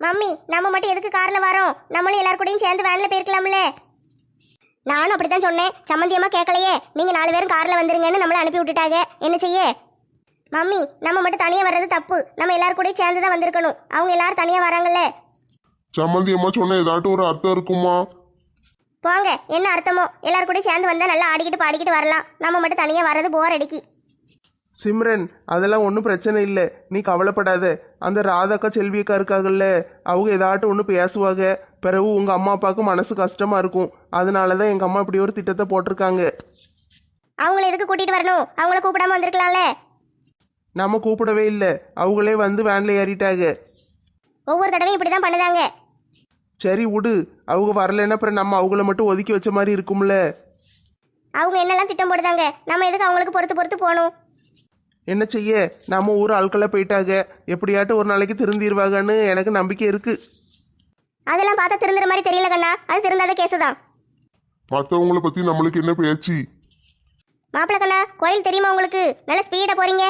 Mummy நம்ம மட்டும் எதுக்கு கார்ல வரோம்? நம்மளும் எல்லாரும் கூடயும் சேர்ந்து வேன்ல போயிருக்கலாம்ல. நானும் அப்படித்தான் சொன்னேன். சம்மந்தியமா கேட்கலையே. நீங்க 4 பேரும் கார்ல வந்துருங்கன்னு நம்மள அனுப்பி விட்டுட்டாங்க. என்ன செய்ய? மம்மி நம்ம மட்டும் தனியா வர்றது தப்பு. நம்ம எல்லாரும் கூட சேர்ந்து தான் வந்திருக்கணும். அவங்க எல்லாரும் தனியா வராங்கல்ல. சம்மந்தி அம்மா சொன்ன ஏதாட்டும் ஒரு அர்த்தம் இருக்குமா? போங்க, என்ன அர்த்தமோ? எல்லாரும் கூட சேர்ந்து வந்தா நல்லா ஆடிக்கிட்டு பாடிக்கிட்டு வரலாம். நம்ம மட்டும் தனியா வர்றது போர் அடிக்கி. சிம்ரன், அதெல்லாம் ஒன்றும் பிரச்சனை இல்லை, நீ கவலைப்படாத. அந்த ராதாக்கா செல்வியக்கா இருக்காங்கல்ல, அவங்க ஏதாட்டும் ஒன்று பேசுவாங்க. பிறகு உங்கள் அம்மா அப்பாவுக்கு மனசு கஷ்டமாக இருக்கும். அதனால தான் எங்கள் அம்மா இப்படி ஒரு திட்டத்தை போட்டிருக்காங்க. அவங்கள எதுக்கு கூட்டிட்டு வரணும்? அவங்கள கூப்பிடாம வந்திருக்கலாம்ல. நம்ம கூப்பிடவே இல்லை, அவங்களே வந்து வேனில் ஏறிட்டாங்க. ஒவ்வொரு தடவையும் இப்படி தான் பண்ணுதாங்க. சரி விடு, அவங்க வரலைன்னா அப்புறம் நம்ம அவங்கள மட்டும் ஒதுக்கி வச்ச மாதிரி இருக்கும்ல. அவங்க என்னெல்லாம் திட்டம் போடுதாங்க, நம்ம எதுக்கு அவங்களுக்கு பொறுத்து பொறுத்து போகணும்? என்ன செய்ய, நம்ம ஊர் ஆட்களை போயிட்டாங்க. எப்படியாட்டும் ஒரு நாளைக்கு திருந்திடுவாங்கன்னு எனக்கு நம்பிக்கை இருக்கு. அதெல்லாம் பார்த்தா திருந்துற மாதிரி தெரியல கண்ணா. அது திருந்தாத கேசு தான். மற்றவங்கள பத்தி நம்மளுக்கு என்ன பேச்சு? மாப்பிள்ள கண்ணா, கோயில் தெரியுமா உங்களுக்கு? நல்ல ஸ்பீடா போறீங்க.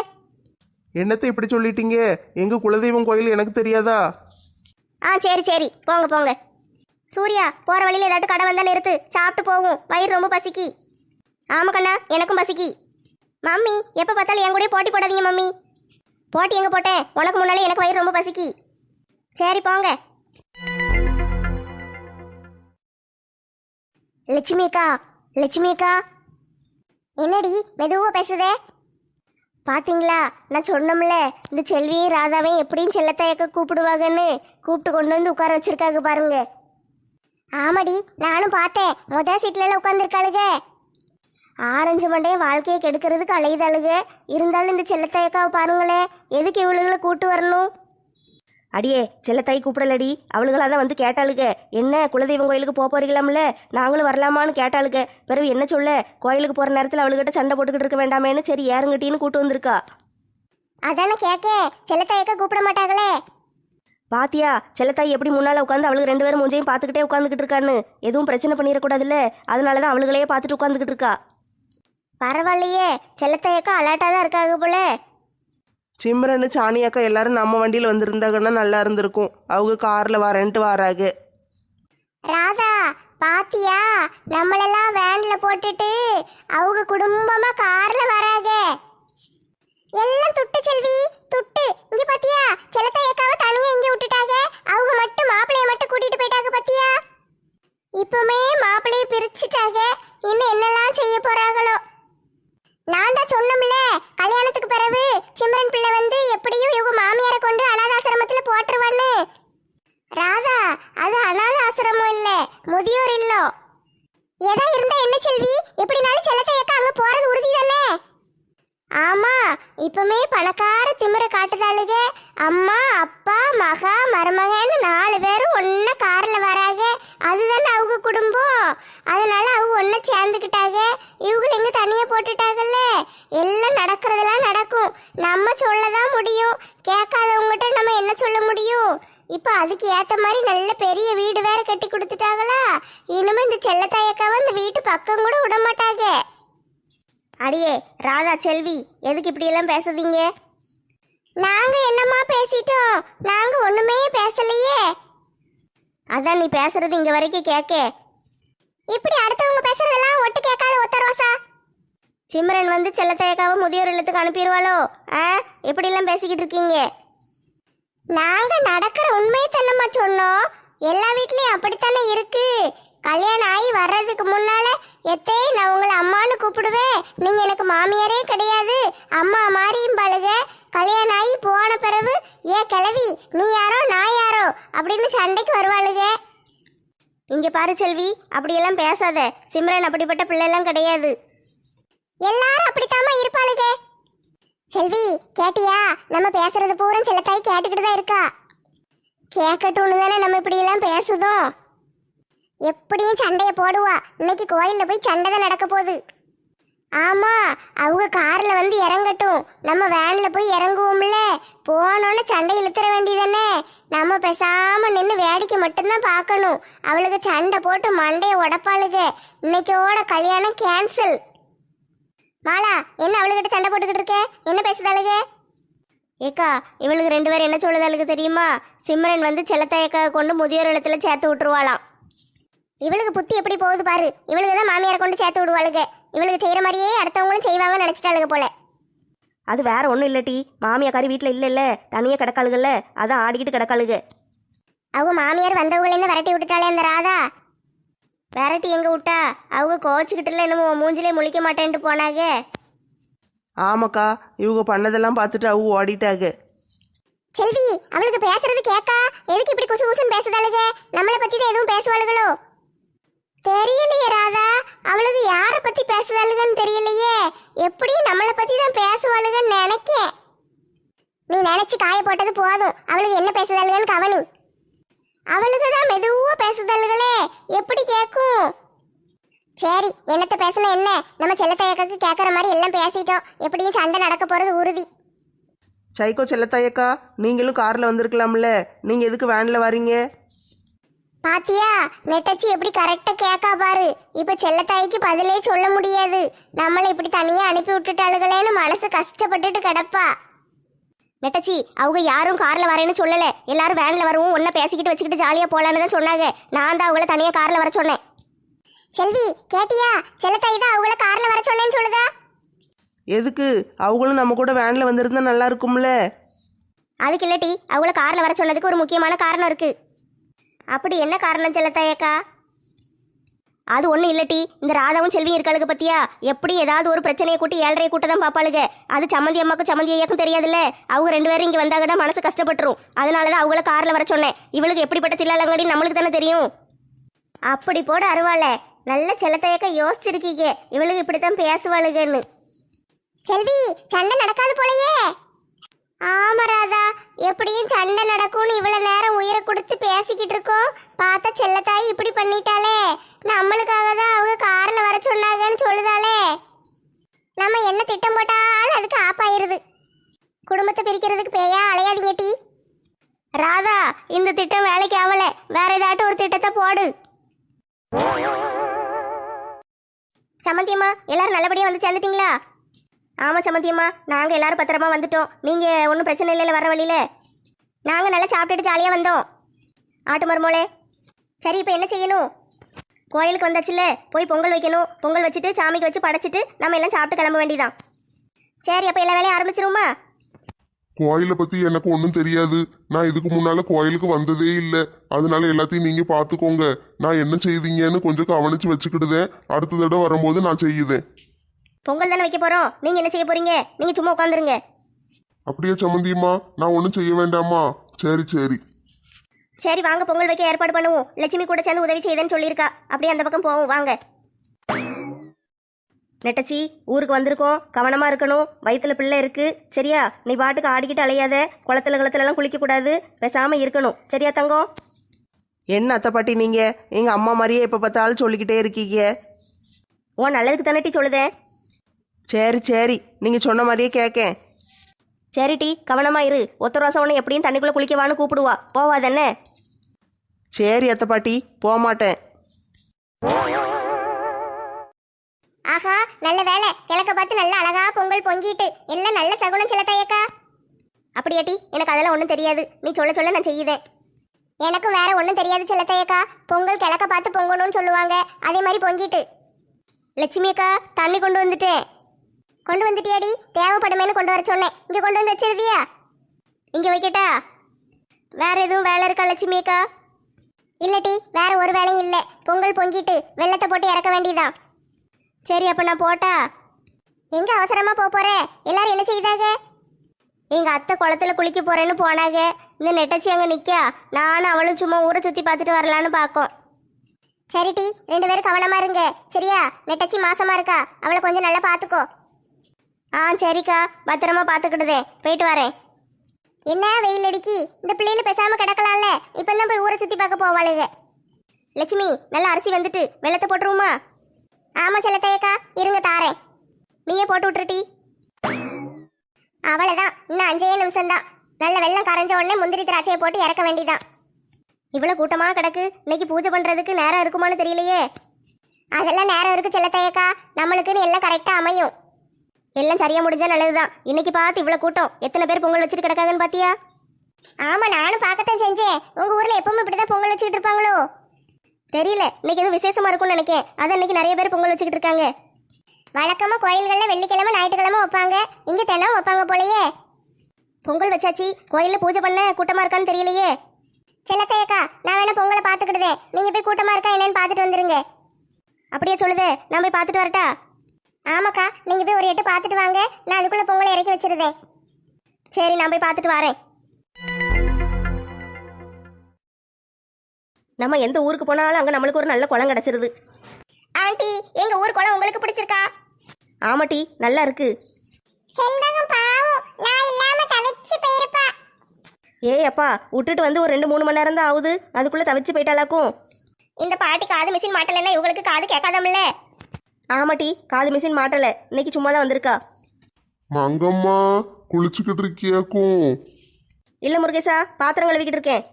என்னத்தை இப்படி சொல்லிட்டீங்க? எங்க குலதெய்வம் கோயில் எனக்கு தெரியாதா? சரி சரி, போங்க போங்க. சூர்யா, போற வழியில ஏதாட்டும் கடை வந்தா நிறுத்து, சாப்பிட்டு போகும். வயிறு ரொம்ப பசிக்கி. ஆமா கண்ணா, எனக்கும் பசிக்கி. மம்மி எப்ப பார்த்தாலும் என் கூட போட்டி போடாதீங்க மம்மி. போட்டி எங்க போட்டேன்? உனக்கு முன்னாலே எனக்கு வயிறு ரொம்ப பசிக்கி. சரி போங்க. லட்சுமி அக்கா, லட்சுமி அக்கா. என்னடி மெதுவா பேசுதே? பாத்தீங்களா, நான் சொன்னோம்ல இந்த செல்வியும் ராதாவையும் எப்படியும் செல்லத்தாயக்க கூப்பிடுவாங்கன்னு. கூப்பிட்டு கொண்டு வந்து உட்கார வச்சிருக்காங்க பாருங்க. ஆமாடி, நானும் பார்த்தேன். முதல் சீட்ல உட்காந்துருக்காளுக. ஆரஞ்சு மண்டையை வாழ்க்கையை கெடுக்கிறதுக்கு அலையுதாளுக. இருந்தாலும் இந்த செல்லத்தாயக்காவை பாருங்களேன், எதுக்கு இவளுகளை கூட்டு வரணும்? அடியே, செல்லத்தாய் கூப்பிடலடி, அவளுகளாக தான் வந்து கேட்டாளுக. என்ன குலதெய்வம் கோயிலுக்கு போறீங்களாம்ல, நாங்களும் வரலாமான்னு கேட்டாளுக. பிறகு என்ன சொல்ல, கோயிலுக்கு போகிற நேரத்தில் அவளுகிட்ட சண்டை போட்டுக்கிட்டு இருக்க வேண்டாமேன்னு சரி ஏறுங்கட்டின்னு கூட்டு வந்திருக்கா. அதானே கேட்க, செல்லத்தாயக்கா கூப்பிட மாட்டாங்களே. பாத்தியா, செல்லத்தாய் எப்படி முன்னால் உட்காந்து அவளுக்கு 2 பேரும் மூஞ்சையும் பார்த்துக்கிட்டே உட்காந்துக்கிட்டு இருக்கான்னு. எதுவும் பிரச்சனை பண்ணிடக்கூடாதுல்ல, அதனால தான் அவளுகளையே பார்த்துட்டு உட்காந்துக்கிட்டு இருக்கா. பரவாயில்லையே, செல்லத்தாயக்கா அலாட்டா தான் இருக்காங்க போல. சிம்ரனு சாணி அக்கா எல்லாரும் நம்ம வண்டியில் வந்திருந்தாங்கன்னா நல்லா இருந்திருக்கும். அவங்க காரில் வரேன்ட்டு வராங்க. ராதா பாத்தியா, நம்மளெல்லாம் வேன்ல போட்டுட்டு அவங்க குடும்பமா கார்ல வராங்க. எல்லாம் துட்டு செல்வி, துட்டு. இங்க பாத்தியா, செல்லத்தாயக்காவை தனியா இங்க விட்டுட்டாங்க. அவங்க மட்டும் மாப்பிள்ளைய மட்டும் கூட்டிட்டு போயிட்டாங்க பாத்தியா. இப்பவுமே மாப்பிள்ளைய பிரிச்சுட்டாங்க. இன்னும் என்னெல்லாம் செய்ய போறாங்களோ. நான் தான் சொன்னோம்ல, கல்யாணத்துக்கு பிறகு சிம்ரன் பிள்ளை வந்து எப்படியும் இவங்க மாமியாரை கொண்டு அனாதாசிரமத்துல போட்டுருவான்னு. ராதா, அது அனாதாசிரமம் இல்ல, முதியோர் இல்லோ. எதா இருந்தா என்ன செல்வி, எப்படினாலும் செல்லத்தாயக்கா அங்க போறது உறுதி தானே. ஆமா, இப்பமே பணக்கார திமிர காட்டுதாளுக. அம்மா அப்பா மகா மருமகன்னு 4 பேரும் ஒன்னா கார்ல வராங்க. அதுதானே அவங்க குடும்பம். அதனால அவங்க ஒன்னா சேர்ந்துக்கிட்டாங்க. இவங்க எங்க தனியா போட்டுட்டாங்கல்ல. எல்லாம் நடக்கிறதெல்லாம் நடக்கும். நம்ம சொல்லதான் முடியும். கேட்காதவங்ககிட்ட நம்ம என்ன சொல்ல முடியும்? இப்ப அதுக்கு ஏத்த மாதிரி நல்ல பெரிய வீடு வேற கட்டி கொடுத்துட்டாங்களா. இனிமே இந்த செல்லத்தாயக்காவை இந்த வீட்டு பக்கம் கூட விட மாட்டாங்க. அடியே ராதா செல்வி, எதுக்கு இப்படி எல்லாம் பேசுதீங்க? நாங்க என்னம்மா பேசிட்டோம்? நாங்க ஒண்ணுமே பேசலையே. அதான் நீ பேசுறது இங்க வரைக்கும் கேட்க. இப்படி அடுத்தவங்க பேசுறதெல்லாம் ஒட்டு கேட்காத ஒத்த ரோசா. சிம்ரன் வந்து செல்லத்தாயக்காவை முதியோர் இல்லத்துக்கு அனுப்பிடுவாளோ? எப்படி எல்லாம் பேசிக்கிட்டு இருக்கீங்க? நாங்க நடக்கிற உண்மையை தானம்மா சொன்னோம். எல்லா வீட்லயும் அப்படித்தானே இருக்கு. கல்யாணம் ஆகி வர்றதுக்கு முன்னால எத்தே நான் உங்களை அம்மானு கூப்பிடுவேன், நீங்க எனக்கு மாமியாரே கிடையாது, அம்மா மாறியும் பழுக. கல்யாணம் ஆகி போன பிறகு ஏ கிளவி நீ யாரோ நான் யாரோ அப்படின்னு சண்டைக்கு வருவாளுக. இங்க பாரு செல்வி, அப்படியெல்லாம் பேசாத. சிம்ரன் அப்படிப்பட்ட பிள்ளைலாம் கிடையாது. எல்லாரும் அப்படித்தாமா இருப்பாளுக. செல்வி கேட்டியா, நம்ம பேசுறது பூரா செல்லத்தாய் கேட்டுக்கிட்டு தான் இருக்கா. கேட்கட்டும்னு தானே நம்ம இப்படி எல்லாம் பேசுதோம். எப்படியும் சண்டைய போடுவா. இன்னைக்கு கோயில்ல போய் சண்டை தான் நடக்க போகுது. ஆமா, அவங்க கார்ல வந்து இறங்கட்டும், நம்ம வேன்ல போய் இறங்குவோம்ல. போனோன்னு சண்டை இழுத்துற வேண்டியதானே. நம்ம பேசாம நின்று வேடிக்கை மட்டும்தான் பார்க்கணும். அவளுக்கு சண்டை போட்டு மண்டைய உடப்பாளுக. இன்னைக்கோட கல்யாணம் கேன்சல். மாலா, என்ன அவளுக்கிட்ட சண்டை போட்டுக்கிட்டு இருக்க? என்ன பேசுதாளுக? ஏக்கா இவளுக்கு 2 பேரும் என்ன சொல்லுதாளுக்கு தெரியுமா? சிம்ரன் வந்து செல்லத்தாயக்கா கொண்டு முதியோர் இல்லத்துல சேர்த்து விட்டுருவாளாம். இவளுக்கு புத்தி எப்படி போகுது பாரு. இவளுக்கு தான் மாமியாரை கொண்டு சேர்த்து விடுவாளுங்க. இவளுக்கு செய்யற மாதிரியே அடுத்தவங்களும் செய்வாங்கன்னு நினைச்சிட்டாளுங்க போல. அது வேற ஒன்றும் இல்லட்டி, மாமியாக்காரி வீட்டில் இல்லைல்ல, தனியாக கிடக்காளுகள்ல, அதான் ஆடிக்கிட்டு கிடக்காளுக. அவங்க மாமியார் வந்தவங்கள விரட்டி விட்டுட்டாளே அந்த ராதா. விரட்டி எங்க விட்டா? அவங்க கோச்சுக்கிட்டுல என்னமோ மூஞ்சிலே முழிக்க மாட்டேன்ட்டு போனாங்க. ஆமாக்கா, இவங்க பண்ணதெல்லாம் பார்த்துட்டு அவங்க ஓடிட்டாங்க. செல்வி, அவளுக்கு பேசுறது கேக்கா? எதுக்கு இப்படி குசு குசுன்னு பேசுதாளுங்க? நம்மளை பத்தி தான் எதுவும் பேசுவாளுகளோ? தெரியலையே ராதா, அவளுக்கு யாரை பத்தி பேசுதாளுங்கன்னு தெரியலையே. எப்படியும் நம்மளை பத்தி தான் பேசுவாளுங்கன்னு நினைக்கேன். நீ நினைச்சு காய போட்டது போதும். அவளுக்கு என்ன பேசுதாளுங்கன்னு கவனி. அவளுக்கு தான் மெதுவா பேசுதாளுகளே, எப்படி கேட்கும்? சரி, என்னத்த பேசினா என்ன? நம்ம செல்லத்தாயக்காக்கு கேட்கற மாதிரி எல்லாம் பேசிட்டோம். எப்படியும் சண்டை நடக்க போறது உறுதி. சைக்கோ செல்லத்தாயக்கா, நீங்களும் காரில் வந்திருக்கலாம்ல, நீங்கள் எதுக்கு வேனில் வரீங்க? பாத்தியா, நெட்டச்சி எப்படி கரெக்டா கேட்கா பாரு. இப்ப செல்லத்தாய்க்கு பதிலே சொல்ல முடியாது. நம்மளை இப்படி தனியா அனுப்பி விட்டுட்டாளுகளேன்னு மனசு கஷ்டப்பட்டுட்டு கிடப்பா. நெட்டச்சி, அவங்க யாரும் கார்ல வரேன்னு சொல்லல. எல்லாரும் வேன்ல வருவோம், ஒன்ன பேசிக்கிட்டு வச்சுக்கிட்டு ஜாலியா போலான்னு தான் சொன்னாங்க. நான் தான் அவங்கள தனியா கார்ல வர சொன்னேன். செல்வி, கேட்டியா? செல்லத்தாய் தான் அவங்கள கார்ல வர சொன்னேன்னு சொல்லுதா. எதுக்கு? அவங்களும் நம்ம கூட வேனில் வந்திருந்தா நல்லா இருக்கும்ல. அதுக்கு இல்லட்டி, அவங்கள கார்ல வர சொன்னதுக்கு ஒரு முக்கியமான காரணம் இருக்கு. அப்படி என்ன காரணம் செல்லத்தாயக்கா? அது ஒன்றும் இல்லட்டி, இந்த ராதாவும் செல்வியும் இருக்காளுக்கு பத்தியா? எப்படி ஏதாவது ஒரு பிரச்சனையை கூட்டி 7:30 கூட்ட தான் பார்ப்பாளுங்க. அது சம்மந்தி அம்மாக்கும் சம்மந்தி ஐயாக்கும் தெரியாதுல்ல. அவங்க 2 பேரும் இங்கே வந்தாங்கன்னா மனசு கஷ்டப்பட்டுரும். அதனால தான் அவங்கள காரில் வர சொன்னேன். இவளுக்கு எப்படிப்பட்ட தில்லாலங்கடி நம்மளுக்கு தானே தெரியும். அப்படி போட அருவாள. நல்ல செல்லத்தாயக்கா யோசிச்சிருக்கீங்க. இவளுக்கு இப்படித்தான் பேசுவாளுங்கன்னு. செல்வி, சண்டை நடக்காது போலயே. ஆமா ராதா, எப்படியும் சண்டை நடக்கும்னு இவ்வளவு நேரம் உயிரை கொடுத்து பேசிக்கிட்டு இருக்கோம். பார்த்தா செல்லத்தாய் இப்படி பண்ணிட்டாலே. நம்மளுக்காக தான் அவங்க கார்ல வர சொன்னாங்கன்னு சொல்லுதாலே. நம்ம என்ன திட்டம் போட்டாலும் அதுக்கு ஆப்பாயிருது. குடும்பத்தை பிரிக்கிறதுக்கு பேயா அலையாதீங்க டி. ராதா, இந்த திட்டம் வேலைக்கு ஆகல. வேற ஏதாட்டும் ஒரு திட்டத்தை போடு. சமந்தியம்மா, எல்லாரும் நல்லபடியா வந்து சேர்ந்துட்டீங்களா? ஆமாம் சமந்தியம்மா, நாங்கள் எல்லாரும் பத்திரமா வந்துட்டோம். நீங்கள் ஒன்றும் பிரச்சனை இல்லைல்ல வர வழியில்? நாங்கள் நல்லா சாப்பிட்டுட்டு ஜாலியாக வந்தோம். ஆட்டு மருமோளே, சரி இப்போ என்ன செய்யணும்? கோயிலுக்கு வந்தாச்சுல்ல, போய் பொங்கல் வைக்கணும். பொங்கல் வச்சுட்டு சாமிக்கு வச்சு படைச்சிட்டு நம்ம எல்லாம் சாப்பிட்டு கிளம்ப வேண்டியதான். சரி, அப்போ எல்லா வேலையும் ஆரம்பிச்சிருமா? கோயிலை பத்தி எனக்கு ஒன்றும் தெரியாது. நான் இதுக்கு முன்னால கோயிலுக்கு வந்ததே இல்லை. அதனால எல்லாத்தையும் நீங்க பாத்துக்கோங்க. நான் என்ன செய்தீங்கன்னு கொஞ்சம் கவனிச்சு வச்சுக்கிடுதேன். அடுத்த தடவை வரும்போது நான் செய்யுதேன். பொங்கல் தானே வைக்க போகிறோம். நீங்கள் என்ன செய்ய போறீங்க? நீங்கள் சும்மா உட்காந்துருங்க. அப்படியே சம்மந்தியம்மா, நான் ஒன்றும் செய்ய வேண்டாமா? சரி சரி சரி, வாங்க பொங்கல் வைக்க ஏற்பாடு பண்ணுவோம். லட்சுமி கூட சேர்ந்து உதவி செய்யுதுன்னு சொல்லியிருக்கா. அப்படியே அந்த பக்கம் போவோம், வாங்க. நெட்டச்சி, ஊருக்கு வந்திருக்கோம், கவனமாக இருக்கணும். வயிற்றுல பிள்ளை இருக்கு, சரியா? நீ பாட்டுக்கு ஆடிக்கிட்டு அலையாத. குளத்துலலாம் குளிக்கக்கூடாது, பேசாமல் இருக்கணும், சரியா தங்கம்? என்ன அத்தை பாட்டி, நீங்கள் எங்கள் அம்மா மாதிரியே எப்போ பார்த்தாலும் சொல்லிக்கிட்டே இருக்கீங்க. ஓ நல்லதுக்கு தானே டி சொல்லுதேன். சரி சரி, நீங்கள் சொன்ன மாதிரியே கேட்கேன். சரி டி, கவனமாக இரு. ஒத்த ரோசம் ஒன்று எப்படியும் தண்ணிக்குள்ளே குளிக்கவான்னு கூப்பிடுவா, போவாதென்ன? சரி அத்தை பாட்டி, போக மாட்டேன். ஆஹா, நல்ல வேலை. கிழக்க பார்த்து நல்ல அழகா பொங்கல் பொங்கிட்டு எல்லாம் நல்ல சகுனம் செல்லத்தாயக்கா. அப்படியாட்டி, எனக்கு அதெல்லாம் ஒன்றும் தெரியாது. நீ சொல்ல சொல்ல நான் செய்யுதேன். எனக்கும் வேற ஒன்றும் தெரியாது செல்லத்தாயக்கா. பொங்கல் கிழக்க பார்த்து பொங்கணும்னு சொல்லுவாங்க, அதே மாதிரி பொங்கிட்டு. லட்சுமி அக்கா, தண்ணி கொண்டு வந்துட்டேன். கொண்டு வந்துட்டியாடி? தேவைப்படுமேனு கொண்டு வர சொன்னேன். இங்கே கொண்டு வந்து வச்சிருதியா? இங்கே வைக்கட்டா? வேற எதுவும் வேலை இருக்கா லட்சுமி அக்கா? இல்லட்டி, வேற ஒரு வேலையும் இல்லை. பொங்கல் பொங்கிட்டு வெள்ளத்தை போட்டு இறக்க வேண்டியதான். சரி, அப்போ நான் போட்டா? எங்க அவசரமா போற? எல்லாரும் என்ன செய்தாங்க? எங்க அத்தை குளத்துல குளிக்க போறேன்னு போனாங்க. இந்த நெட்டச்சி அங்க நிக்கா. நானும் அவளும் சும்மா ஊரை சுத்தி பார்த்துட்டு வரலான்னு பார்க்கோம். சரிட்டி, 2 பேரும் கவனமா இருங்க, சரியா? நெட்டச்சி மாசமா இருக்கா, அவளை கொஞ்சம் நல்லா பார்த்துக்கோ. ஆ சரிக்கா, பத்திரமா பார்த்துக்கிடுதே. போயிட்டு வரேன். என்ன வெயில் அடிக்கி? இந்த பிள்ளைல பேசாம கிடக்கலாம்ல. இப்பதான் போய் ஊரை சுத்தி பார்க்க போவாளுங்க. லட்சுமி, நல்ல அரிசி வந்துட்டு வெள்ளத்தை போட்டுருவோமா? ஆமா செல்லத்தையக்கா, இருங்க தாரேன். நீயே போட்டு விட்டுருட்டி. அவ்வளவுதான், இன்னும் 5 நிமிஷம்தான். நல்ல வெள்ளம் கரைஞ்ச உடனே முந்திரி திராட்சையை போட்டு இறக்க வேண்டியதான். இவ்வளவு கூட்டமா கிடக்கு. இன்னைக்கு பூஜை பண்றதுக்கு நேரம் இருக்குமான்னு தெரியலையே. அதெல்லாம் நேரம் இருக்கு செல்லத்தையக்கா. நம்மளுக்குன்னு எல்லாம் கரெக்டா அமையும். எல்லாம் சரியா முடிஞ்சா நல்லதுதான். இன்னைக்கு பார்த்து இவ்வளவு கூட்டம், எத்தனை பேர் பொங்கல் வச்சுட்டு கிடக்காங்கன்னு பாத்தியா? ஆமா, நானும் பார்க்கத்தான் செஞ்சேன். உங்க ஊர்ல எப்பவுமே இப்படிதான் பொங்கல் வச்சுக்கிட்டு இருப்பாங்களோ? தெரியல, இன்னைக்கு எதுவும் விசேஷமா இருக்கும்னு நினைக்கேன். அதான் இன்னைக்கு நிறைய பேர் பொங்கல் வச்சுக்கிட்டு இருக்காங்க. வழக்கமா கோயில்கள்ல வெள்ளிக்கிழமை ஞாயிற்றுக்கிழமை வைப்பாங்க, இங்க தினம் வைப்பாங்க போலயே. பொங்கல் வச்சாச்சு, கோயில்ல பூஜை பண்ண கூட்டமா இருக்கான்னு தெரியலையே. செல்லத்தையக்கா, நான் வேணா பொங்கலை பாத்துக்கிடுதேன், நீங்க போய் கூட்டமா இருக்கா என்னன்னு பாத்துட்டு வந்துருங்க. அப்படியே சொல்லுதே, நான் போய் பாத்துட்டு வரட்டா? ஆமாக்கா, நீங்க போய் ஒரு எட்டு பாத்துட்டு வாங்க, நான் அதுக்குள்ள பொங்கலை இறக்கி வச்சிருந்தேன். சரி, நான் போய் பாத்துட்டு வரேன். நம்ம எந்த ஊருக்கு போனாலும் அங்கே நம்மளுக்கு ஒரு நல்ல குளம் கிடச்சிருது. ஆண்டி, எங்க ஊர் குளம் உங்களுக்கு பிடிச்சிருக்கா? ஆமாட்டி, நல்லா இருக்கு. செண்பகம் பாவம், நான் இல்லாம தவிச்சு போயிருப்பா. ஏய் அப்பா, விட்டுட்டு வந்து ஒரு 2-3 மணி நேரம் தான் ஆகுது, அதுக்குள்ளே தவிச்சு போயிட்டாலாக்கும். இந்த பாட்டி காது மிஷின் மாட்டலன்னா இவங்களுக்கு காது கேட்காதம்ல. ஆமாட்டி, காது மிஷின் மாட்டலை, இன்னைக்கு சும்மா தான் வந்திருக்கா. மங்கம்மா குளிச்சுக்கிட்டு இருக்கியாக்கும்? இல்லை முருகேசா, பாத்திரம் கழுவிக்கிட்டு இருக்கேன்.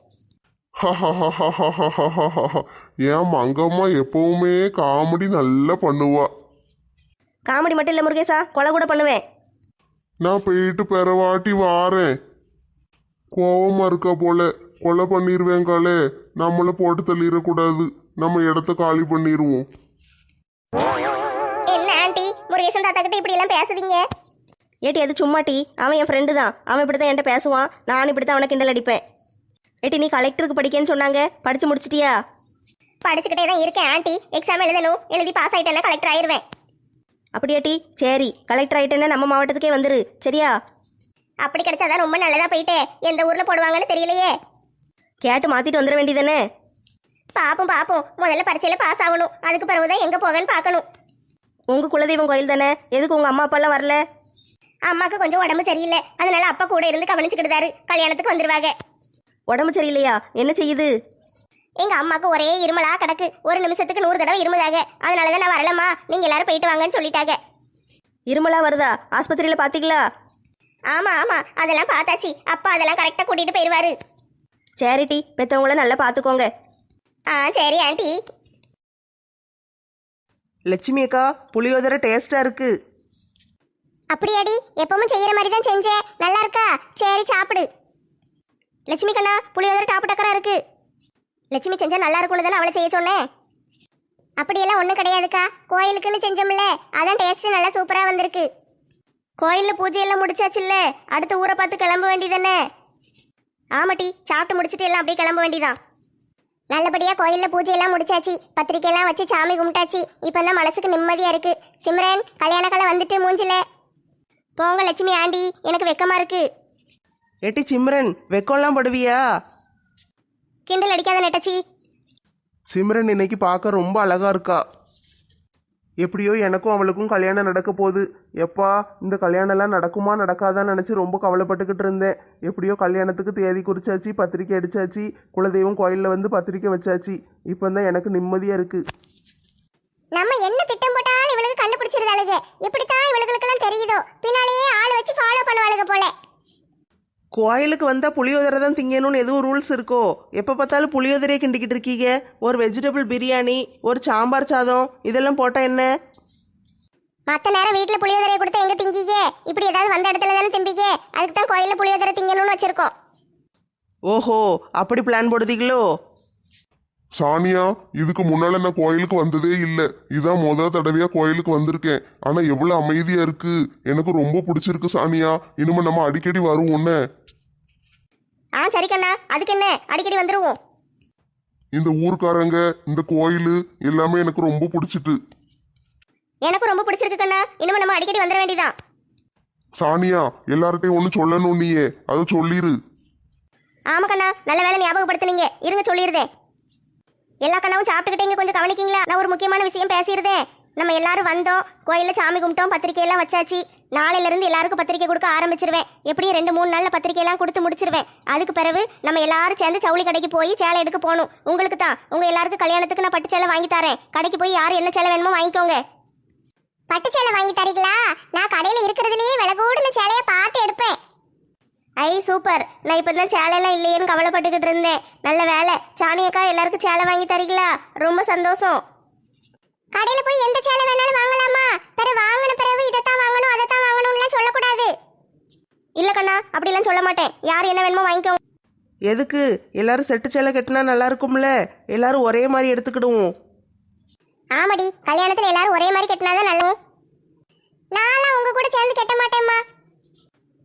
ஏன் மங்கம்மா எப்பவுமே காமெடி நல்லா பண்ணுவா. காமெடி மட்டும் இல்லை முருகேசா, கொலை கூட பண்ணுவேன். நான் போயிட்டு பெறவாட்டி வாரேன். கோவமா இருக்கா போல, கொலை பண்ணிடுவேங்காலே. நம்மளை போட்டு தள்ளிடக்கூடாது, நம்ம இடத்த காலி பண்ணிடுவோம். என்ன ஆண்டி, முருகேசன் தாத்தா கிட்ட இப்படி எல்லாம் பேசுறீங்க? ஏட்டி அது சும்மாட்டி, அவன் என் ஃப்ரெண்டு தான், அவன் இப்படி தான் என்கிட்ட பேசுவான், நானும் இப்படி தான் அவனை கிண்டல் அடிப்பேன். ஏட்டி நீ கலெக்டருக்கு படிக்கன்னு சொன்னாங்க, படிச்சு முடிச்சிட்டியா? படிச்சுக்கிட்டே தான் இருக்கேன் ஆண்டி, எக்ஸாம் எழுதணும், எழுதி பாஸ் ஆயிட்டேன்னா கலெக்டர் ஆயிருவேன். அப்படியாட்டி, சரி, கலெக்டர் ஆகிட்டேன்னா நம்ம மாவட்டத்துக்கே வந்துரு, சரியா? அப்படி கிடைச்சாதான் ரொம்ப நல்லதா. போயிட்டு எந்த ஊர்ல போடுவாங்கன்னு தெரியலையே. கேட்டு மாத்திட்டு வந்துட வேண்டியதானே? பாப்போம் பாப்போம், முதல்ல பரீட்சையில பாஸ் ஆகணும், அதுக்கு பிறகுதான் எங்க போகன்னு பார்க்கணும். உங்க குலதெய்வம் கோயில் தானே, எதுக்கு உங்க அம்மா அப்பாலாம் வரல? அம்மாக்கு கொஞ்சம் உடம்பு சரியில்லை, அதனால அப்பா கூட இருந்து கவனிச்சுக்கிட்டாரு. கல்யாணத்துக்கு வந்துருவாங்க. உடம்பு சரியில்லையா? என்ன செய்யுது? எங்க அம்மாக்கு ஒரே இருமலா கிடக்கு, ஒரு நிமிஷத்துக்கு 100 தடவை இருமுதாக. அதனாலதான் நான் வரலம்மா, நீங்க எல்லாரும் போயிட்டு வாங்கன்னு சொல்லிட்டாங்க. இருமலா வருதா? ஆஸ்பத்திரியில பாத்தீங்களா? ஆமா ஆமா, அதெல்லாம் பார்த்தாச்சு. அப்பா அதெல்லாம் கரெக்டா கூட்டிட்டு போயிருவாரு. சேரிட்டி, பெத்தவங்கள நல்லா பாத்துக்கோங்க. சரி ஆண்டி. லட்சுமி அக்கா, புளியோதரை டேஸ்டா இருக்கு. அப்படியாடி, எப்பவும் செய்யற மாதிரி தான் செஞ்சேன், நல்லா இருக்கா? சரி சாப்பிடு. லட்சுமி கண்ணா, புளியோதரை டாப்பு டக்கரா இருக்கு. லட்சுமி செஞ்சா நல்லா இருக்கும்னு தானே அவளை செய்ய சொன்னேன். அப்படியெல்லாம் ஒன்றும் கிடையாதுக்கா, கோயிலுக்குன்னு செஞ்சோம்ல, அதான் டேஸ்ட் நல்லா சூப்பரா வந்திருக்கு. கோயிலில் பூஜையெல்லாம் முடிச்சாச்சுல்ல, அடுத்த ஊரை பார்த்து கிளம்ப வேண்டியதானே? ஆமாட்டி, சாப்பிட்டு முடிச்சுட்டு எல்லாம் அப்படியே கிளம்ப வேண்டியதான். நல்லபடியா கோயிலில் பூஜையெல்லாம் முடிச்சாச்சு, பத்திரிக்கையெல்லாம் வச்சு சாமி கும்பிட்டாச்சு. இப்போ தான் மனசுக்கு நிம்மதியா இருக்கு. சிம்ரன், கல்யாண காலம் வந்துட்டு மூஞ்சில. போங்க லட்சுமி ஆண்டி, எனக்கு வெக்கமா இருக்கு. ஏட்டி சிம்ரன், வெக்கம்லாம் படுவியா? கிண்டல் அடிக்காத நெட்டச்சி. சிம்ரன் இன்னைக்கு பார்க்க ரொம்ப அழகா இருக்கா. எப்படியோ எனக்கும் அவளுக்கும் கல்யாணம் நடக்க போகுது. எப்பா, இந்த கல்யாணம்லாம் நடக்குமா நடக்காதான்னு நினச்சி ரொம்ப கவலைப்பட்டுக்கிட்டு இருந்தேன். எப்படியோ கல்யாணத்துக்கு தேதி குறிச்சாச்சு, பத்திரிக்கை அடிச்சாச்சு, குலதெய்வம் கோயிலில் வந்து பத்திரிக்கை வச்சாச்சு. இப்போ தான் எனக்கு நிம்மதியாக இருக்குது. நம்ம என்ன திட்டம் போட்டாலும் இவளுக்கு கண்டுபிடிச்சிருந்தாளுங்க. எப்படித்தான் இவளுகளுக்கெல்லாம் தெரியுதோ, பின்னாலேயே ஆள் வச்சு ஃபாலோ பண்ணுவாளுங்க போல. கோயிலுக்கு வந்தால் புளியோதரை தான் திங்கணும்னு எதுவும் ரூல்ஸ் இருக்கோ? எப்போ பார்த்தாலும் புளியோதரையே கிண்டிக்கிட்டு இருக்கீங்க. ஒரு வெஜிடபிள் பிரியாணி, ஒரு சாம்பார் சாதம் இதெல்லாம் போட்டால் என்ன? மற்ற நேரம் வீட்டில் புளியோதரை கொடுத்தா எங்க திங்கிங்க? இப்படி ஏதாவது வந்த இடத்துல தானே திம்பிங்க. அதுக்கு தான் கோயிலில் புளியோதரை திங்கணும்னு வச்சிருக்கோம். ஓஹோ, அப்படி பிளான் போடுதீங்களோ? சானியா, இதுக்கு முன்னால நான் கோயிலுக்கு வந்ததே இல்லை. இதான் முதல் தடவையா கோயிலுக்கு வந்திருக்கேன். ஆனா எவ்வளவு அமைதியா இருக்கு, எனக்கு ரொம்ப பிடிச்சிருக்கு சானியா. இனிமே நம்ம அடிக்கடி வருவோம்னு. சரி கண்ணா, அதுக்கு என்ன, அடிக்கடி வந்துருவோம். இந்த ஊர்க்காரங்க, இந்த கோயில் எல்லாமே எனக்கு ரொம்ப பிடிச்சிட்டு. எனக்கும் ரொம்ப பிடிச்சிருக்கு கண்ணா, இனிமே நம்ம அடிக்கடி வந்துட வேண்டியதான். சானியா, எல்லார்ட்டையும் ஒன்று சொல்லணும், நீயே அதை சொல்லிரு. ஆமா கண்ணா, நல்ல வேலை ஞாபகப்படுத்துனீங்க, இருங்க சொல்லிடுதேன். எல்லா கண்ணாவும் சாப்பிட்டுக்கிட்டே இங்க கொஞ்சம் கவனிக்கீங்களா? நான் ஒரு முக்கியமான விஷயம் பேசிடுதேன். நம்ம எல்லாரும் வந்தோம், கோயிலில் சாமி கும்பிட்டோம், பத்திரிக்கை எல்லாம் வச்சாச்சு. நாளையிலிருந்து எல்லாருக்கும் பத்திரிக்கை கொடுக்க ஆரம்பிச்சிருவேன். எப்படியும் 2-3 நாள்ல பத்திரிக்கை எல்லாம் கொடுத்து முடிச்சிருவேன். அதுக்கு பிறகு நம்ம எல்லாரும் சேர்ந்து ஜவுளி கடைக்கு போய் சேலை எடுக்க போகணும். உங்களுக்கு தான், உங்க எல்லாருக்கும் கல்யாணத்துக்கு நான் பட்டு சேலை வாங்கி தரேன். கடைக்கு போய் யார் என்ன சேலை வேணுமோ வாங்கிக்கோங்க. பட்டு சேலை வாங்கி தரீங்களா? நான் கடையில் இருக்கிறதுலேயே விலை கூடுன சேலையை பார்த்து எடுப்பேன். ஐ சூப்பர். நான் இப்போ தான் சேலையெல்லாம் இல்லையேன்னு கவலைப்பட்டுக்கிட்டு இருந்தேன். நல்ல வேலை, சாணியக்கா எல்லாருக்கும் சேலை வாங்கி தரீங்களா? ரொம்ப சந்தோஷம். கடையில போய் எந்த சேலை வேணாலும் வாங்கலாமா? பிறகு வாங்கின பிறகு இதைத்தான் வாங்கணும் அதைத்தான் வாங்கணும்லாம் சொல்லக்கூடாது. இல்ல கண்ணா, அப்படிலாம் சொல்ல மாட்டேன். யார் என்ன வேணுமோ வாங்கிக்கோ. எதுக்கு? எல்லாரும் செட்டு சேலை கட்டினா நல்லா இருக்கும்ல, எல்லாரும் ஒரே மாதிரி எடுத்துக்கிடுவோம். ஆமாடி, கல்யாணத்துல எல்லாரும் ஒரே மாதிரி கட்டினாதான் நல்லது. நான்லாம் உங்க கூட சேர்ந்து கட்ட மாட்டேம்மா.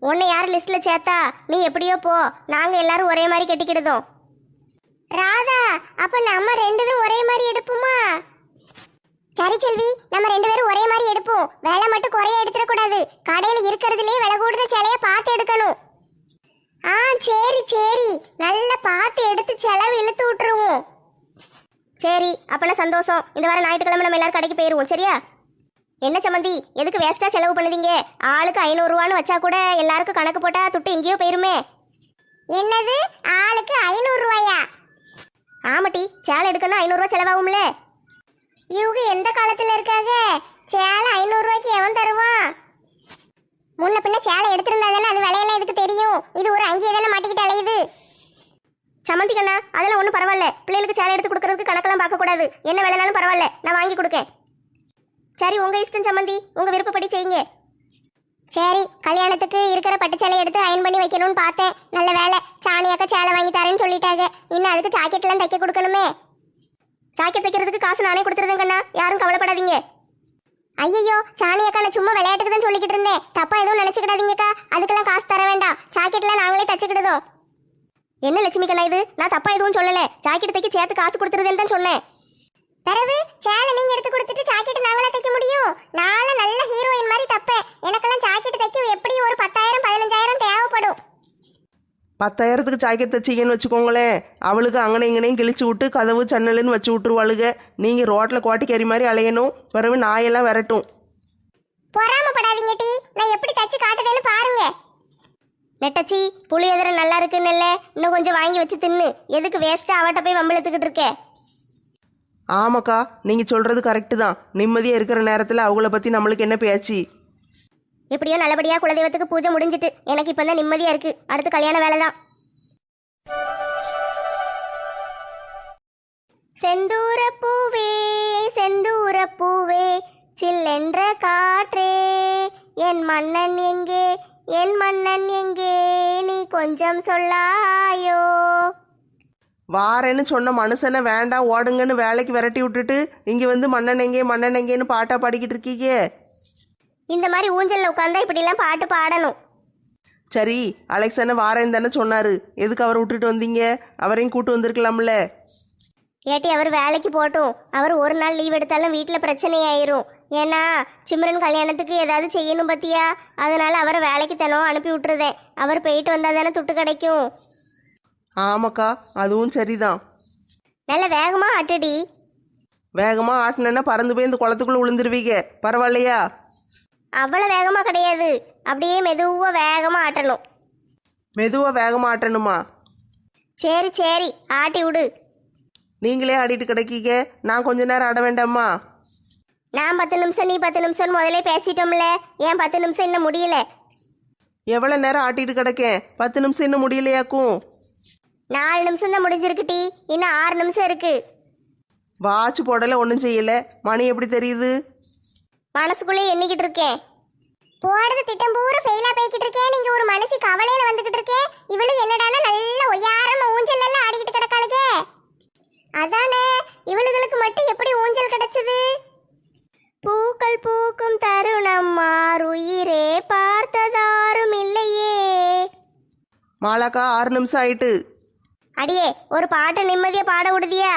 உன்னை யார் லிஸ்ட்ல சேர்த்தா? நீ எப்படியோ போ, நாங்க எல்லாரும் ஒரே மாதிரி கட்டிக்கிடுதோம். ராதா, அப்ப நம்ம ரெண்டு பேரும் ஒரே மாதிரி எடுப்போமா? சரி செல்வி, நம்ம ரெண்டு பேரும் ஒரே மாதிரி எடுப்போம். விலை மட்டும் குறைய எடுத்துடக்கூடாது. கடையில இருக்கிறதுலே விலை கூடுதல் சேலைய பார்த்து எடுக்கணும். ஆ சரி சரி, நல்லா பார்த்து எடுத்து செலவு இழுத்து விட்டுருவோம். சரி, அப்பனா சந்தோஷம். இந்த வாரம் ஞாயிற்றுக்கிழமை நம்ம எல்லாரும் கடைக்கு போயிருவோம், சரியா? என்ன சம்மந்தி, எதுக்கு வேஸ்டா செலவு பண்ணுதீங்க? ஆளுக்கு 500 ரூபான்னு வச்சா கூட எல்லாருக்கும் கணக்கு போட்டா துட்டு எங்கேயோ போயிருமே. என்னது, ஆளுக்கு 500 ரூபாயா? ஆமாட்டி, சேலை எடுக்கணும் 500 ரூபா செலவாகும்ல. இவங்க எந்த காலத்துல இருக்காங்க? சேலை 500 ரூபாய்க்கு எவன் தருவான்? முன்ன பின்ன சேலை எடுத்திருந்தா தானே அது விலையெல்லாம் எதுக்கு தெரியும்? இது ஒரு அங்கேயே தானே மாட்டிக்கிட்டு அலையுது. சம்மந்தி கண்ணா, அதெல்லாம் ஒன்றும் பரவாயில்ல. பிள்ளைகளுக்கு சேலை எடுத்து கொடுக்கறதுக்கு கணக்கெல்லாம் பார்க்கக்கூடாது. என்ன வேலைனாலும் பரவாயில்ல, நான் வாங்கி கொடுக்கேன். சரி, உங்க இஷ்டம் சம்மந்தி, உங்க விருப்பப்படி செய்யுங்க. சரி, கல்யாணத்துக்கு இருக்கிற பட்டு சேலை எடுத்து அயன் பண்ணி வைக்கணும்னு பார்த்தேன். நல்ல வேலை, சாணியாக்கா சேலை வாங்கி தரேன்னு சொல்லிட்டாங்க. இன்னும் அதுக்கு ஜாக்கெட்லாம் தைக்க கொடுக்கணுமே. ஜாக்கெட் தைக்கிறதுக்கு காசு நானே கொடுத்துருந்தேன் கண்ணா, யாரும் கவலைப்படாதீங்க. ஐயோ, சாணியாக்கா நான் சும்மா விளையாட்டுக்கு தான் சொல்லிக்கிட்டு இருந்தேன். தப்பா எதுவும் நினைச்சுக்கிடாதீங்கக்கா. அதுக்கெல்லாம் காசு தர வேண்டாம். ஜாக்கெட்லாம் நாங்களே தச்சுக்கிடுதோம். என்ன லட்சுமி கண்ணா இது? நான் தப்பா எதுவும் சொல்லல. ஜாக்கெட் தைக்க சேர்த்து காசு கொடுத்துருதேன்னு தான் சொன்னேன். பிறகு சேலை நீங்க எடுத்து கொடுத்துட்டு ஜாக்கெட் நாங்களா தைக்க முடியும்? நானும் நல்ல ஹீரோயின் மாதிரி தப்பேன். எனக்கெல்லாம் ஜாக்கெட் தைக்க எப்படியும் ஒரு 10,000 15,000 தேவைப்படும். 10,000க்கு ஜாக்கெட் தைச்சிங்கன்னு வச்சுக்கோங்களேன், அவளுக்கு அங்கனை இங்கனையும் கிழிச்சு விட்டு கதவு சன்னலுன்னு வச்சு விட்டுருவாளுங்க. நீங்கள் ரோட்டில் கோட்டைக்கறி மாதிரி அலையணும். பிறகு நாயெல்லாம் விரட்டும். பொறாமப்படாதீங்க டி, நான் எப்படி தச்சு காட்டுதேன்னு பாருங்க. நெட்டச்சி, புளி எதிர நல்லா இருக்குன்னு இல்லை, இன்னும் கொஞ்சம் வாங்கி வச்சு தின்னு. எதுக்கு வேஸ்ட்டா அவட்ட போய் வம்பிழுத்துக்கிட்டு இருக்க? ஆமாக்கா, நீங்கள் சொல்கிறது கரெக்டு தான். நிம்மதியாக இருக்கிற நேரத்தில் அவங்கள பற்றி நம்மளுக்கு என்ன பேச்சு? எப்படியோ நல்லபடியா குலதெய்வத்துக்கு பூஜை முடிஞ்சிட்டு எனக்கு இப்போ தான் நிம்மதியா இருக்கு. அடுத்து கல்யாண வேலை தான். செந்தூர பூவே செந்தூர பூவே சில்லென்ற காற்றே, என் மன்னன் எங்கே என் மன்னன் எங்கே, நீ கொஞ்சம் சொல்லாயோ. வாரேன்னு சொன்ன மனுஷனை வேண்டாம் ஓடுங்கன்னு வேலைக்கு விரட்டி விட்டுட்டு இங்கே வந்து மன்னன் எங்கேன்னு பாட்டா பாடிக்கிட்டு இருக்கீங்க. இந்த மாதிரி ஊஞ்சல்ல உட்காந்தா இப்படிலாம் பாட்டு பாடணும். சரி, அலெக்சனை வாரேன்னு தானே சொன்னார். எதுக்கு அவரை விட்டுட்டு வந்தீங்க? அவரையும் கூட்டு வந்திருக்கலாம்ல. ஏட்டி, அவர் வேலைக்கு போட்டும். அவர் ஒரு நாள் லீவ் எடுத்தாலும் வீட்டில் பிரச்சனை ஆயிரும். ஏன்னா சிம்ரன் கல்யாணத்துக்கு ஏதாவது செய்யணும் பத்தியா, அதனால அவரை வேலைக்கு தினம் அனுப்பி விட்டுருதேன். அவர் போயிட்டு வந்தா தானே துட்டு கிடைக்கும். ஆமாக்கா, அதுவும் சரிதான். நல்ல வேகமாக ஆட்டுடி. வேகமாக ஆட்டினேன்னா பறந்து போய் இந்த குளத்துக்குள்ளே விழுந்துருவீங்க. பரவாயில்லையா? அவ்வளோ வேகமாக கிடையாது, அப்படியே மெதுவாக வேகமாக ஆட்டணும். மெதுவாக வேகமாக ஆட்டணுமா? சரி சரி, ஆட்டி விடு. நீங்களே ஆடிட்டு கிடைக்கீங்க, நான் கொஞ்ச நேரம் ஆட வேண்டாமா? நான் 10 நிமிஷம் நீ 10 நிமிஷம் முதலே பேசிட்டோம்ல, ஏன் 10 நிமிஷம் இன்னும் முடியல? எவ்வளோ நேரம் ஆட்டிட்டு கிடக்கேன்? 10 நிமிஷம் இன்னும் முடியலையாக்கும். 4 நிமிஷம் தான் முடிஞ்சிருக்குட்டி, இன்னும் 6 நிமிஷம் இருக்கு. வாட்ச் போடலை, ஒன்றும் செய்யலை. மணி எப்படி தெரியுது? மனசுக்குள்ளே எண்ணிக்கிட்டு இருக்கேன். போடுறது திட்டம் பூரா ஃபெயிலா போய்கிட்டு இருக்கேன். நீங்க ஒரு மனசு கவலையில வந்துகிட்டு இருக்கேன். இவளுக்கு என்னடானா நல்ல ஒய்யாரமா ஊஞ்சல் எல்லாம் ஆடிக்கிட்டு கிடக்காளுங்க. அதானே, இவளுகளுக்கு மட்டும் எப்படி ஊஞ்சல் கிடைச்சது? பூக்கள் பூக்கும் தருணம் மாறுயிரே பார்த்ததாரும் இல்லையே. மாலாக்கா, 6 நிமிஷம் ஆயிட்டு. அடியே, ஒரு பாட்டை நிம்மதியா பாட விடுதியா?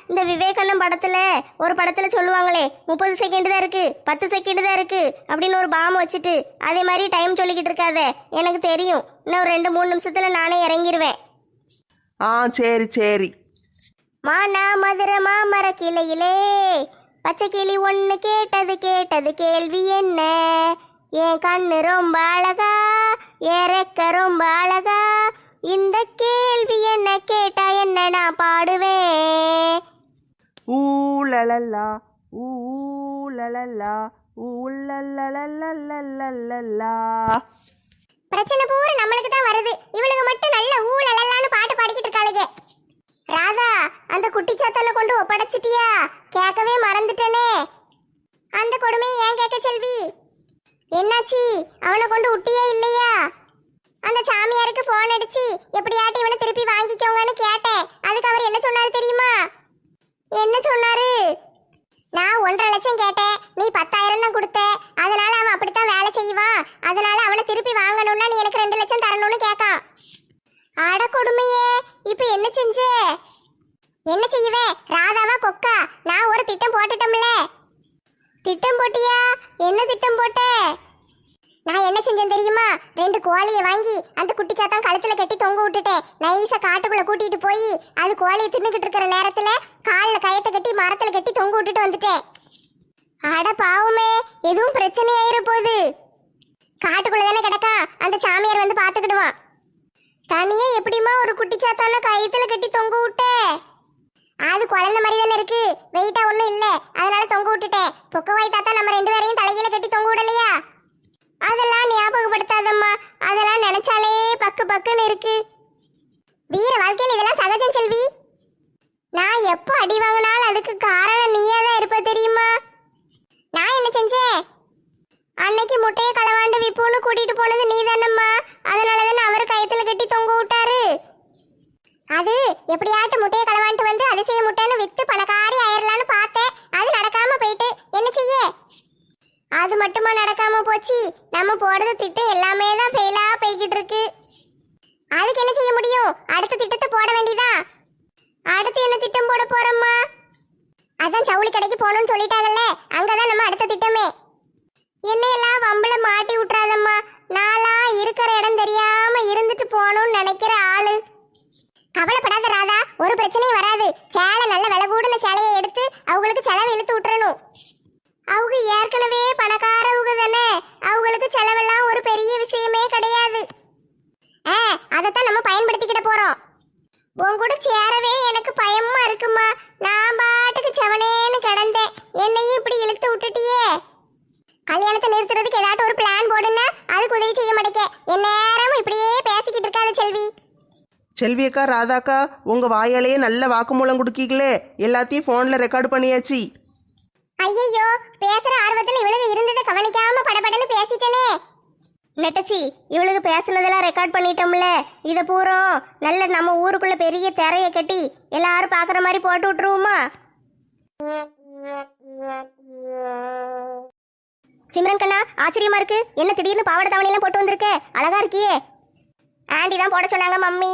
இந்த விவேகானந்தம் படத்துல ஒரு படத்துல சொல்லுவாங்களே, 30 செகண்ட் தான் இருக்கு, 10 செகண்ட் தான் இருக்கு அப்படின்னு ஒரு பாம் வச்சுட்டு அதே மாதிரி டைம் சொல்லிக்கிட்டு இருக்காத. எனக்கு தெரியும், இன்னும் ஒரு 2-3 நிமிஷத்துல நானே இறங்கிருவேன். ஆ சரி சரி. மானா மதுர மாமர கிளையிலே பச்சை கிளி ஒன்று கேட்டது கேள்வி என்ன, என் கண்ணு ரொம்ப அழகா ஏறக்க ரொம்ப அழகா, இந்த கேள்வி என்ன கேட்டா என்ன நான் பாடுவேன். ஊலலல்லா ஊலலல்லா ஊலலலலலலலலா. பிரச்சனை பூரா நம்மளுக்கு தான் வருது. இவளுக்கு மட்டும் நல்ல ஊழலான்னு பாட்டு பாடிக்கிட்டு இருக்காளுங்க. ராதா, அந்த குட்டி சாத்தான கொண்டு ஒப்படைச்சிட்டியா? கேட்கவே மறந்துட்டனே. அந்த கொடுமையை ஏன் கேட்க செல்வி? என்னாச்சி? அவனை கொண்டு விட்டியா இல்லையா? அந்த சாமியாருக்கு போன் அடிச்சு எப்படியாட்டி இவனை திருப்பி வாங்கிக்கோங்கன்னு கேட்டேன். அதுக்கு அவர் என்ன சொன்னாரு தெரியுமா? என்ன சொன்னாரு? நான் 1.5 லட்சம் கேட்டேன், நீ 10,000 தான் கொடுத்த. அதனால அவன் அப்படித்தான் வேலை செய்வான். அதனால அவனை திருப்பி வாங்கணும்னா நீ எனக்கு 2 லட்சம் தரணும்னு கேட்கான். அட கொடுமையே, இப்ப என்ன செஞ்ச? என்ன செய்வே? ராதாவா கொக்கா? நான் ஒரு திட்டம் போட்டுட்டோம்ல. திட்டம் போட்டியா? என்ன திட்டம் போட்ட? நான் என்ன செஞ்சேன் தெரியுமா? 2 கோழியை வாங்கி அந்த குட்டி சாத்தான் கழுத்துல கட்டி தொங்க விட்டுட்டேன். நைஸா காட்டுக்குள்ள கூட்டிட்டு போய் அது கோழியை தின்னுக்கிட்டு இருக்கிற நேரத்துல காலில் கயத்தை கட்டி மரத்துல கட்டி தொங்க விட்டுட்டு வந்துட்டேன். அட பாவமே, எதுவும் பிரச்சனை ஆயிர போகுது. காட்டுக்குள்ள தானே கிடக்கா, அந்த சாமியார் வந்து பாத்துக்கிடுவான். தனியே எப்படிமா ஒரு குட்டி சாத்தான கயத்துல கட்டி தொங்க விட்ட? அது குழந்தை மாதிரி தானே இருக்கு, வெயிட்டா ஒண்ணும் இல்ல, அதனால தொங்க விட்டுட்டேன். பொக்கவாய் தாத்தா நம்ம 2 பேரையும் தலையில கட்டி தொங்க விடலையா? அதெல்லாம் ஞாபகப்படுத்தாதம்மா, அதெல்லாம் நினைச்சாலே பக்கு பக்குன்னு இருக்கு. வீர வாழ்க்கையில் இதெல்லாம் சகஜம் செல்வி. நான் எப்போ அடி வாங்கினாலும் அதுக்கு காரணம் நீயா தான் இருப்ப தெரியுமா? நான் என்ன செஞ்சேன்? அன்னைக்கு முட்டையை களவாண்டு விப்புன்னு கூட்டிட்டு போனது நீ தானம்மா. அதனாலதானே அவர் கயத்துல கட்டி தொங்க விட்டாரு. அது எப்படியாட்டு முட்டையை களவாண்டு வந்து அதிசய முட்டைன்னு வித்து பணக்காரி ஆயிரலான்னு பார்த்தேன். அது நடக்காம போயிட்டு என்ன செய்ய? அது மட்டுமா நடக்காம போச்சு? நம்ம போடுறது திட்டம் எல்லாமே தான் ஃபெயிலா போய்கிட்டு இருக்கு. அதுக்கு என்ன செய்ய முடியும்? அடுத்த திட்டத்தை போட வேண்டியதா. அடுத்து என்ன திட்டம் போட போறோம்மா? அதான் ஜவுளி கடைக்கு போகணும்னு சொல்லிட்டாங்கல்ல, அங்கதான் நம்ம அடுத்த திட்டமே. என்னையெல்லாம் வம்புல மாட்டி விட்டுறாதம்மா. நாளா இருக்கிற இடம் தெரியாம இருந்துட்டு போகணும்னு நினைக்கிற ஆளு. கவலைப்படாத ராதா, ஒரு பிரச்சனையும் வராது. சேலை நல்ல விலை கூடுன சேலையை எடுத்து அவங்களுக்கு செலவு இழுத்து விட்டுறணும். அவங்க ஏற்கனவே பணக்காரவங்க தானே, அவங்களுக்கு செலவெல்லாம் ஒரு பெரிய விஷயமே கிடையாது. அதைத்தான் நம்ம பயன்படுத்திக்கிட போறோம். உன் கூட சேரவே எனக்கு பயமா இருக்குமா. நான் பாட்டுக்கு செவனேன்னு கிடந்தேன், என்னையும் இப்படி இழுத்து விட்டுட்டியே. கல்யாணத்தை நிறுத்துறதுக்கு ஏதாட்டும் ஒரு பிளான் போடுன்னா அதுக்கு உதவி செய்ய மாட்டேங்க. என் நேரமும் இப்படியே பேசிக்கிட்டு இருக்காது செல்வி. செல்வி அக்கா, ராதாக்கா, உங்க வாயாலேயே நல்ல வாக்குமூலம் கொடுக்கீங்களே. எல்லாத்தையும் போன்ல ரெக்கார்டு பண்ணியாச்சு. ஐயோ, பேசுற ஆர்வத்தில் இவளுக்கு இருந்ததை கவனிக்காம படபடன்னு பேசிட்டனே. நெட்டச்சி, இவளுக்கு பேசுனதெல்லாம் ரெக்கார்ட் பண்ணிட்டோம்ல. இதை பூரா நல்ல நம்ம ஊருக்குள்ள பெரிய திரையை கட்டி எல்லாரும் பார்க்குற மாதிரி போட்டு விட்டுருவோமா? சிம்ரன் கண்ணா, ஆச்சரியமா இருக்கு. என்ன திடீர்னு பாவாடை தாவணியெல்லாம் போட்டு வந்திருக்க? அழகா இருக்கியே. ஆண்டி தான் போட சொன்னாங்க மம்மி.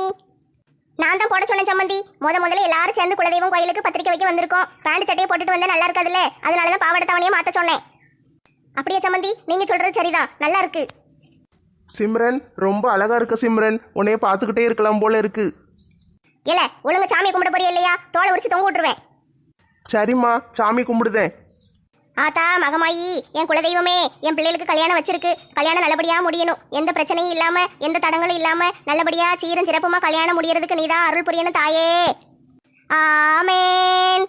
நான் தான் போட சொன்னேன் சம்மந்தி. முதல்ல எல்லாரும் சேர்ந்து குலதெய்வம் கோயிலுக்கு பத்திரிக்கை வைக்க வந்திருக்கோம். பேண்ட் சட்டையை போட்டுட்டு வந்தா நல்லா இருக்காதுல்ல, அதனாலதான் பாவாடை தாவணியை மாத்த சொன்னேன். அப்படியே சம்மந்தி, நீங்க சொல்றது சரிதான், நல்லா இருக்கு. சிம்ரன், ரொம்ப அழகா இருக்கு சிம்ரன். உன்னைய பார்த்துக்கிட்டே இருக்கலாம் போல இருக்கு. இல்ல, ஒழுங்கு சாமியை கும்பிட போறியா இல்லையா? தோலை உரிச்சு தொங்க விட்டுருவேன். சரிம்மா, சாமி கும்பிடுதேன். ஆத்தா மகமாயி, என் குலதெய்வமே, என் பிள்ளைகளுக்கு கல்யாணம் வச்சிருக்கு. கல்யாணம் நல்லபடியா முடியணும், எந்த பிரச்சனையும் இல்லாம, எந்த தடங்களும் இல்லாம நல்லபடியா சீரும் சிறப்புமா கல்யாணம் முடியறதுக்கு நீதான் அருள் புரியணும் தாயே. ஆமேன்.